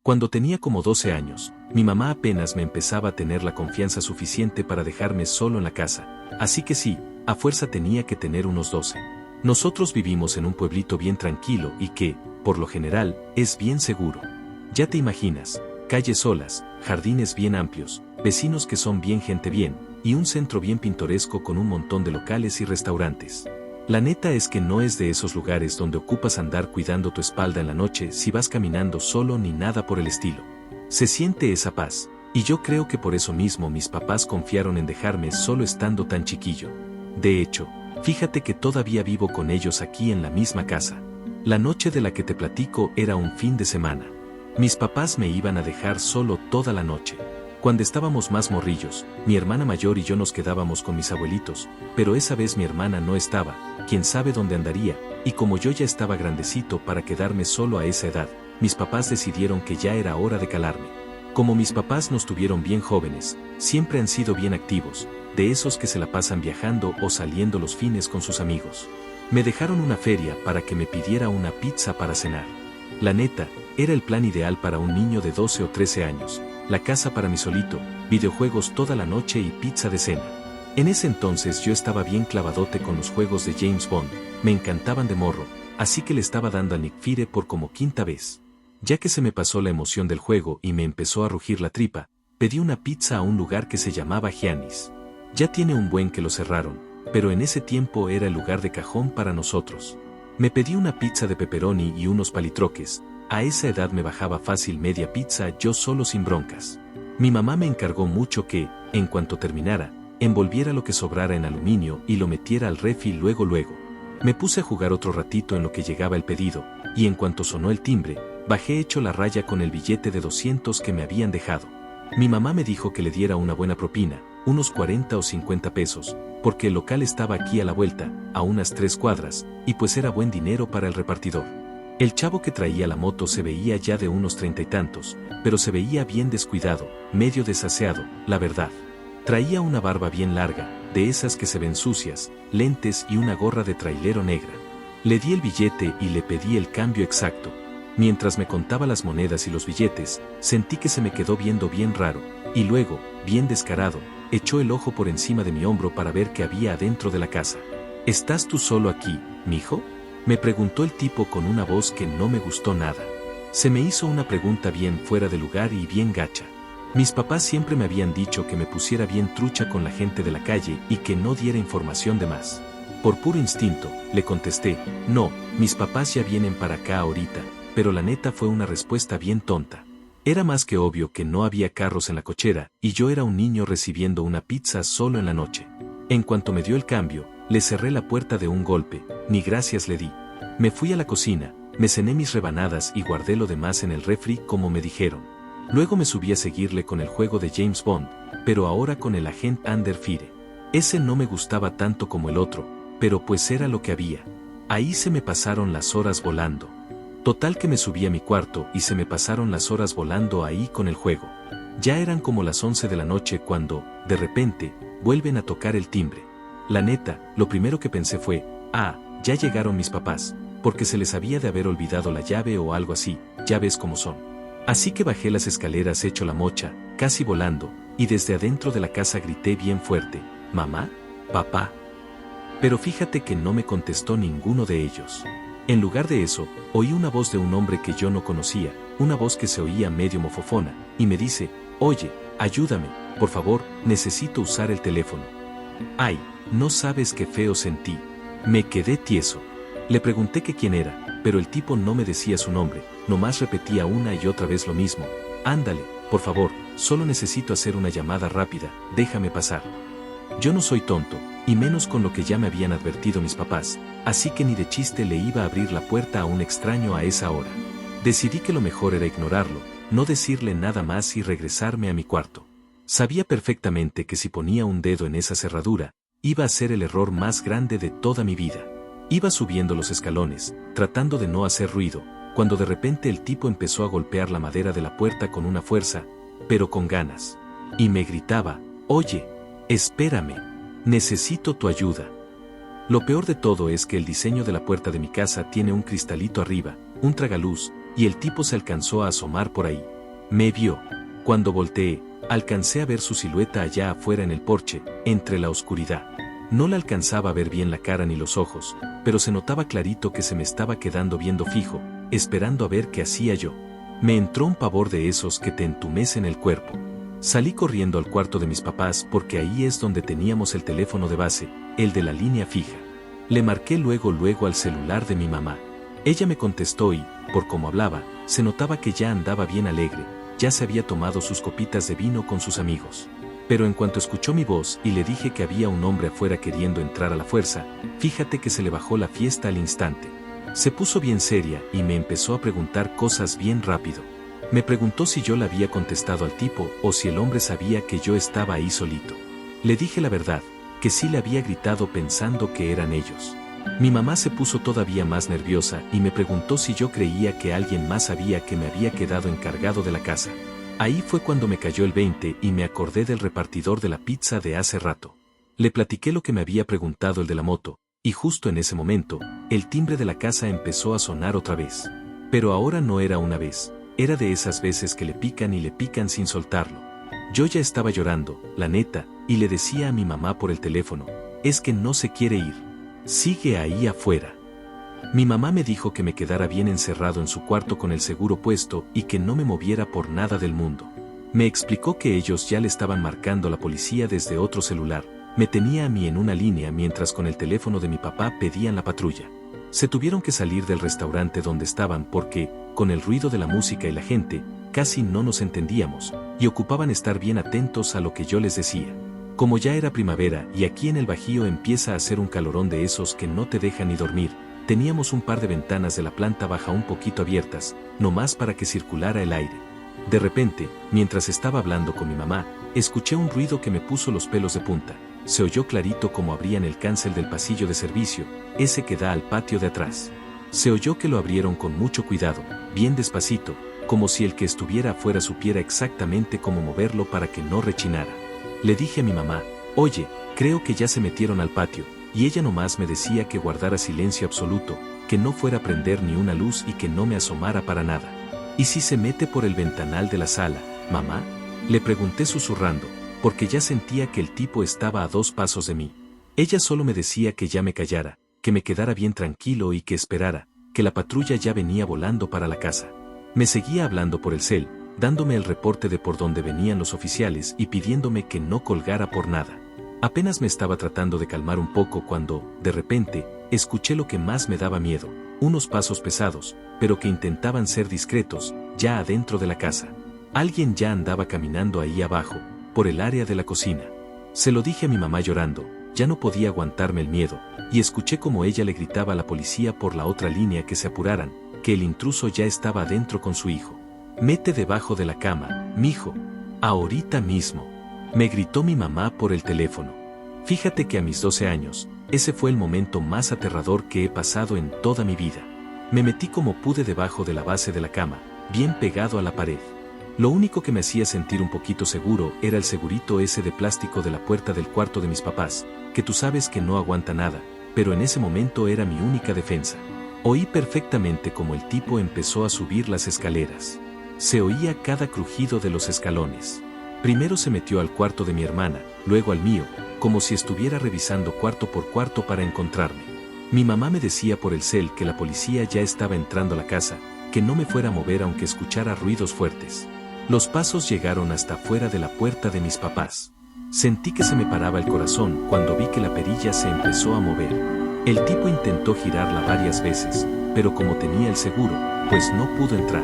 Cuando tenía como 12 años, mi mamá apenas me empezaba a tener la confianza suficiente para dejarme solo en la casa, así que sí, a fuerza tenía que tener unos 12. Nosotros vivimos en un pueblito bien tranquilo y que, por lo general, es bien seguro. Ya te imaginas, calles solas, jardines bien amplios, vecinos que son bien gente bien, y un centro bien pintoresco con un montón de locales y restaurantes. La neta es que no es de esos lugares donde ocupas andar cuidando tu espalda en la noche si vas caminando solo ni nada por el estilo. Se siente esa paz, y yo creo que por eso mismo mis papás confiaron en dejarme solo estando tan chiquillo. De hecho, fíjate que todavía vivo con ellos aquí en la misma casa. La noche de la que te platico era un fin de semana. Mis papás me iban a dejar solo toda la noche. Cuando estábamos más morrillos, mi hermana mayor y yo nos quedábamos con mis abuelitos, pero esa vez mi hermana no estaba, quién sabe dónde andaría, y como yo ya estaba grandecito para quedarme solo a esa edad, mis papás decidieron que ya era hora de calarme. Como mis papás nos tuvieron bien jóvenes, siempre han sido bien activos, de esos que se la pasan viajando o saliendo los fines con sus amigos. Me dejaron una feria para que me pidiera una pizza para cenar. La neta, era el plan ideal para un niño de 12 o 13 años. La casa para mí solito, videojuegos toda la noche y pizza de cena. En ese entonces yo estaba bien clavadote con los juegos de James Bond, me encantaban de morro, así que le estaba dando a Nick Fury por como quinta vez. Ya que se me pasó la emoción del juego y me empezó a rugir la tripa, pedí una pizza a un lugar que se llamaba Giannis. Ya tiene un buen que lo cerraron, pero en ese tiempo era el lugar de cajón para nosotros. Me pedí una pizza de pepperoni y unos palitroques. A esa edad me bajaba fácil media pizza yo solo sin broncas. Mi mamá me encargó mucho que, en cuanto terminara, envolviera lo que sobrara en aluminio y lo metiera al refri luego. Me puse a jugar otro ratito en lo que llegaba el pedido, y en cuanto sonó el timbre, bajé hecho la raya con el billete de 200 que me habían dejado. Mi mamá me dijo que le diera una buena propina, unos 40 o 50 pesos, porque el local estaba aquí a la vuelta, a unas 3 cuadras, y pues era buen dinero para el repartidor. El chavo que traía la moto se veía ya de unos 30 y tantos, pero se veía bien descuidado, medio desaseado, la verdad. Traía una barba bien larga, de esas que se ven sucias, lentes y una gorra de trailero negra. Le di el billete y le pedí el cambio exacto. Mientras me contaba las monedas y los billetes, sentí que se me quedó viendo bien raro, y luego, bien descarado, echó el ojo por encima de mi hombro para ver qué había adentro de la casa. ¿Estás tú solo aquí, mijo?, me preguntó el tipo con una voz que no me gustó nada. Se me hizo una pregunta bien fuera de lugar y bien gacha. Mis papás siempre me habían dicho que me pusiera bien trucha con la gente de la calle y que no diera información de más. Por puro instinto, le contesté, no, mis papás ya vienen para acá ahorita, pero la neta fue una respuesta bien tonta. Era más que obvio que no había carros en la cochera y yo era un niño recibiendo una pizza solo en la noche. En cuanto me dio el cambio, le cerré la puerta de un golpe, ni gracias le di. Me fui a la cocina, me cené mis rebanadas y guardé lo demás en el refri como me dijeron. Luego me subí a seguirle con el juego de James Bond, pero ahora con el agente Ander Fire. Ese no me gustaba tanto como el otro, pero pues era lo que había. Ahí se me pasaron las horas volando. Total que me subí a mi cuarto y se me pasaron las horas volando ahí con el juego. Ya eran como las 11 de la noche cuando, de repente, vuelven a tocar el timbre. La neta, lo primero que pensé fue, ya llegaron mis papás, porque se les había de haber olvidado la llave o algo así, ya ves cómo son. Así que bajé las escaleras hecho la mocha, casi volando, y desde adentro de la casa grité bien fuerte, ¿mamá? ¿Papá? Pero fíjate que no me contestó ninguno de ellos. En lugar de eso, oí una voz de un hombre que yo no conocía, una voz que se oía medio mofofona, y me dice, oye, ayúdame, por favor, necesito usar el teléfono. Ay, no sabes qué feo sentí. Me quedé tieso. Le pregunté que quién era, pero el tipo no me decía su nombre, nomás repetía una y otra vez lo mismo. Ándale, por favor, solo necesito hacer una llamada rápida, déjame pasar. Yo no soy tonto, y menos con lo que ya me habían advertido mis papás, así que ni de chiste le iba a abrir la puerta a un extraño a esa hora. Decidí que lo mejor era ignorarlo, no decirle nada más y regresarme a mi cuarto. Sabía perfectamente que si ponía un dedo en esa cerradura, iba a ser el error más grande de toda mi vida. Iba subiendo los escalones, tratando de no hacer ruido, cuando de repente el tipo empezó a golpear la madera de la puerta con una fuerza, pero con ganas. Y me gritaba, oye, espérame, necesito tu ayuda. Lo peor de todo es que el diseño de la puerta de mi casa tiene un cristalito arriba, un tragaluz, y el tipo se alcanzó a asomar por ahí. Me vio. Cuando volteé, alcancé a ver su silueta allá afuera en el porche, entre la oscuridad. No la alcanzaba a ver bien la cara ni los ojos, pero se notaba clarito que se me estaba quedando viendo fijo, esperando a ver qué hacía yo. Me entró un pavor de esos que te entumecen el cuerpo. Salí corriendo al cuarto de mis papás porque ahí es donde teníamos el teléfono de base, el de la línea fija. Le marqué luego al celular de mi mamá. Ella me contestó y, por cómo hablaba, se notaba que ya andaba bien alegre, ya se había tomado sus copitas de vino con sus amigos. Pero en cuanto escuchó mi voz y le dije que había un hombre afuera queriendo entrar a la fuerza, fíjate que se le bajó la fiesta al instante. Se puso bien seria y me empezó a preguntar cosas bien rápido. Me preguntó si yo le había contestado al tipo o si el hombre sabía que yo estaba ahí solito. Le dije la verdad, que sí le había gritado pensando que eran ellos. Mi mamá se puso todavía más nerviosa y me preguntó si yo creía que alguien más sabía que me había quedado encargado de la casa. Ahí fue cuando me cayó el 20 y me acordé del repartidor de la pizza de hace rato. Le platiqué lo que me había preguntado el de la moto, y justo en ese momento, el timbre de la casa empezó a sonar otra vez. Pero ahora no era una vez, era de esas veces que le pican y le pican sin soltarlo. Yo ya estaba llorando, la neta, y le decía a mi mamá por el teléfono, es que no se quiere ir. Sigue ahí afuera. Mi mamá me dijo que me quedara bien encerrado en su cuarto con el seguro puesto y que no me moviera por nada del mundo. Me explicó que ellos ya le estaban marcando a la policía desde otro celular, me tenía a mí en una línea mientras con el teléfono de mi papá pedían la patrulla. Se tuvieron que salir del restaurante donde estaban porque, con el ruido de la música y la gente, casi no nos entendíamos, y ocupaban estar bien atentos a lo que yo les decía. Como ya era primavera y aquí en el Bajío empieza a hacer un calorón de esos que no te dejan ni dormir, teníamos un par de ventanas de la planta baja un poquito abiertas, nomás para que circulara el aire. De repente, mientras estaba hablando con mi mamá, escuché un ruido que me puso los pelos de punta. Se oyó clarito como abrían el cancel del pasillo de servicio, ese que da al patio de atrás. Se oyó que lo abrieron con mucho cuidado, bien despacito, como si el que estuviera afuera supiera exactamente cómo moverlo para que no rechinara. Le dije a mi mamá, oye, creo que ya se metieron al patio, y ella nomás me decía que guardara silencio absoluto, que no fuera a prender ni una luz y que no me asomara para nada. ¿Y si se mete por el ventanal de la sala, mamá? Le pregunté susurrando, porque ya sentía que el tipo estaba a 2 pasos de mí. Ella solo me decía que ya me callara, que me quedara bien tranquilo y que esperara, que la patrulla ya venía volando para la casa. Me seguía hablando por el cel, dándome el reporte de por dónde venían los oficiales y pidiéndome que no colgara por nada. Apenas me estaba tratando de calmar un poco cuando, de repente, escuché lo que más me daba miedo, unos pasos pesados, pero que intentaban ser discretos, ya adentro de la casa. Alguien ya andaba caminando ahí abajo, por el área de la cocina. Se lo dije a mi mamá llorando, ya no podía aguantarme el miedo, y escuché como ella le gritaba a la policía por la otra línea que se apuraran, que el intruso ya estaba adentro con su hijo. Mete debajo de la cama, mijo. Ahorita mismo. Me gritó mi mamá por el teléfono. Fíjate que a mis 12 años, ese fue el momento más aterrador que he pasado en toda mi vida. Me metí como pude debajo de la base de la cama, bien pegado a la pared. Lo único que me hacía sentir un poquito seguro era el segurito ese de plástico de la puerta del cuarto de mis papás, que tú sabes que no aguanta nada, pero en ese momento era mi única defensa. Oí perfectamente como el tipo empezó a subir las escaleras. Se oía cada crujido de los escalones. Primero se metió al cuarto de mi hermana, luego al mío, como si estuviera revisando cuarto por cuarto para encontrarme. Mi mamá me decía por el cel que la policía ya estaba entrando a la casa, que no me fuera a mover aunque escuchara ruidos fuertes. Los pasos llegaron hasta fuera de la puerta de mis papás. Sentí que se me paraba el corazón cuando vi que la perilla se empezó a mover. El tipo intentó girarla varias veces, pero como tenía el seguro, pues no pudo entrar.